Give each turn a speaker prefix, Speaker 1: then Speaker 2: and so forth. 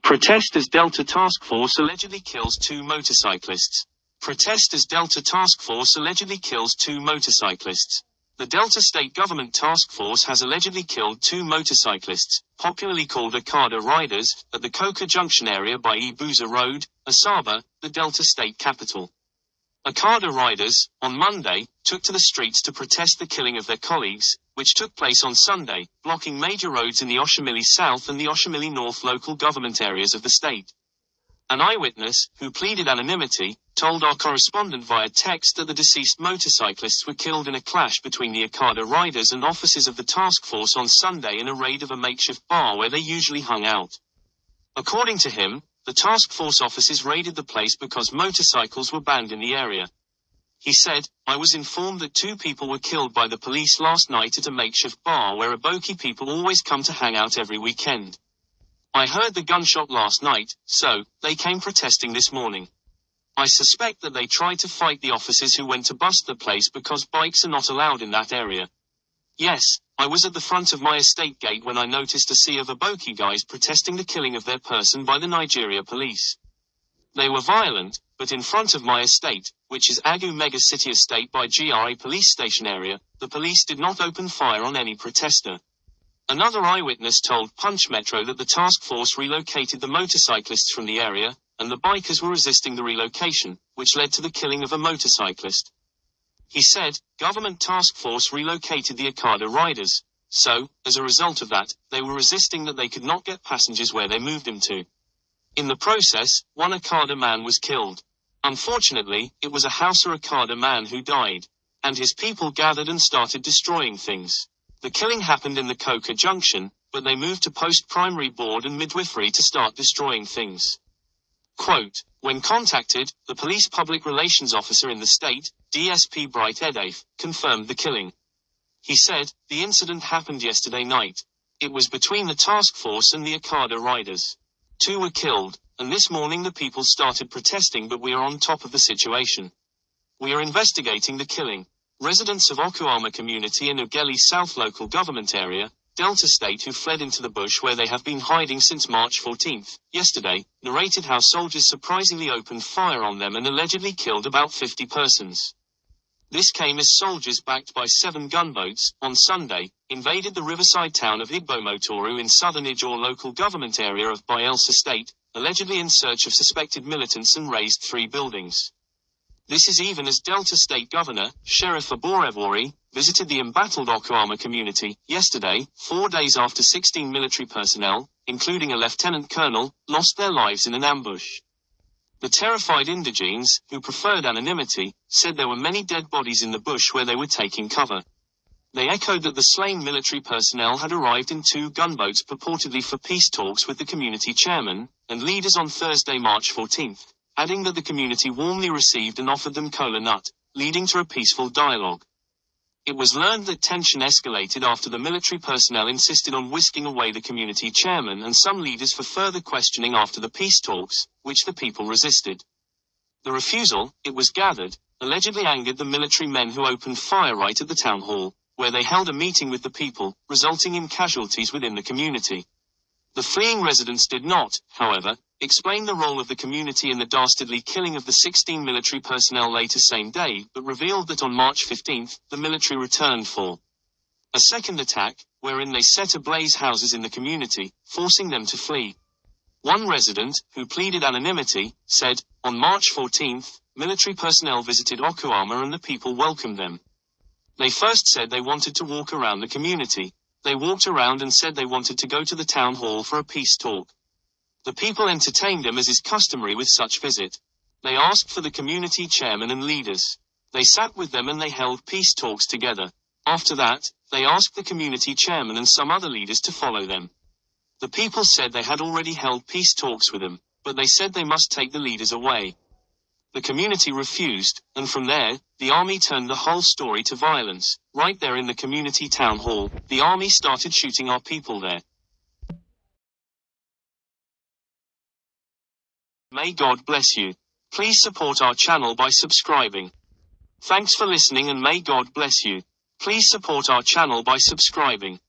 Speaker 1: Protest as Delta Task Force allegedly kills 2 motorcyclists. Protest as Delta Task Force allegedly kills 2 motorcyclists. The Delta State Government Task Force has allegedly killed 2 motorcyclists, popularly called Okada riders, at the Coca Junction area by Ibuza Road, Asaba, the Delta State capital. Okada riders, on Monday, took to the streets to protest the killing of their colleagues, which took place on Sunday, blocking major roads in the Oshimili South and the Oshimili North local government areas of the state. An eyewitness, who pleaded anonymity, told our correspondent via text that the deceased motorcyclists were killed in a clash between the Okada riders and officers of the task force on Sunday in a raid of a makeshift bar where they usually hung out. According to him, the task force officers raided the place because motorcycles were banned in the area. He said, "I was informed that 2 people were killed by the police last night at a makeshift bar where Aboki people always come to hang out every weekend. I heard the gunshot last night, so they came protesting this morning. I suspect that they tried to fight the officers who went to bust the place because bikes are not allowed in that area. Yes, I was at the front of my estate gate when I noticed a sea of Aboki guys protesting the killing of their person by the Nigeria police. They were violent, but in front of my estate, which is Agu Mega City Estate by GRA police station area, the police did not open fire on any protester." Another eyewitness told Punch Metro that the task force relocated the motorcyclists from the area, and the bikers were resisting the relocation, which led to the killing of a motorcyclist. He said, "Government task force relocated the Okada riders. So, as a result of that, they were resisting that they could not get passengers where they moved them to. In the process, 1 Okada man was killed. Unfortunately, it was a Hausa Okada man who died. And his people gathered and started destroying things. The killing happened in the Coca Junction, but they moved to post-primary board and midwifery to start destroying things." Quote, "When contacted, the police public relations officer in the state, DSP Bright Edafe, confirmed the killing. He said, the incident happened yesterday night. It was between the task force and the Okada riders. 2 were killed, and this morning the people started protesting, but we are on top of the situation. We are investigating the killing. Residents of Okuyama community in Ughelli South local government area, Delta State who fled into the bush where they have been hiding since March 14th, yesterday, narrated how soldiers surprisingly opened fire on them and allegedly killed about 50 persons. This came as soldiers backed by 7 gunboats, on Sunday, invaded the riverside town of Igbomotoru in southern Ijaw local government area of Bayelsa State, allegedly in search of suspected militants and razed 3 buildings. This is even as Delta State Governor, Sheriff Aborevori, visited the embattled Okuyama community, yesterday, 4 days after 16 military personnel, including a lieutenant colonel, lost their lives in an ambush. The terrified indigenes, who preferred anonymity, said there were many dead bodies in the bush where they were taking cover. They echoed that the slain military personnel had arrived in 2 gunboats purportedly for peace talks with the community chairman and leaders on Thursday, March 14th. Adding that the community warmly received and offered them cola nut, leading to a peaceful dialogue. It was learned that tension escalated after the military personnel insisted on whisking away the community chairman and some leaders for further questioning after the peace talks, which the people resisted. The refusal, it was gathered, allegedly angered the military men who opened fire right at the town hall, where they held a meeting with the people, resulting in casualties within the community. The fleeing residents did not, however, explain the role of the community in the dastardly killing of the 16 military personnel later same day, but revealed that on March 15th, the military returned for a second attack, wherein they set ablaze houses in the community, forcing them to flee. One resident, who pleaded anonymity, said, "On March 14th, military personnel visited Okuyama and the people welcomed them. They first said they wanted to walk around the community. They walked around and said they wanted to go to the town hall for a peace talk. The people entertained them as is customary with such visit. They asked for the community chairman and leaders. They sat with them and they held peace talks together. After that, they asked the community chairman and some other leaders to follow them. The people said they had already held peace talks with them, but they said they must take the leaders away. The community refused, and from there, the army turned the whole story to violence. Right there in the community town hall, the army started shooting our people there. May God bless you. Please support our channel by subscribing. Thanks for listening and may God bless you. Please support our channel by subscribing.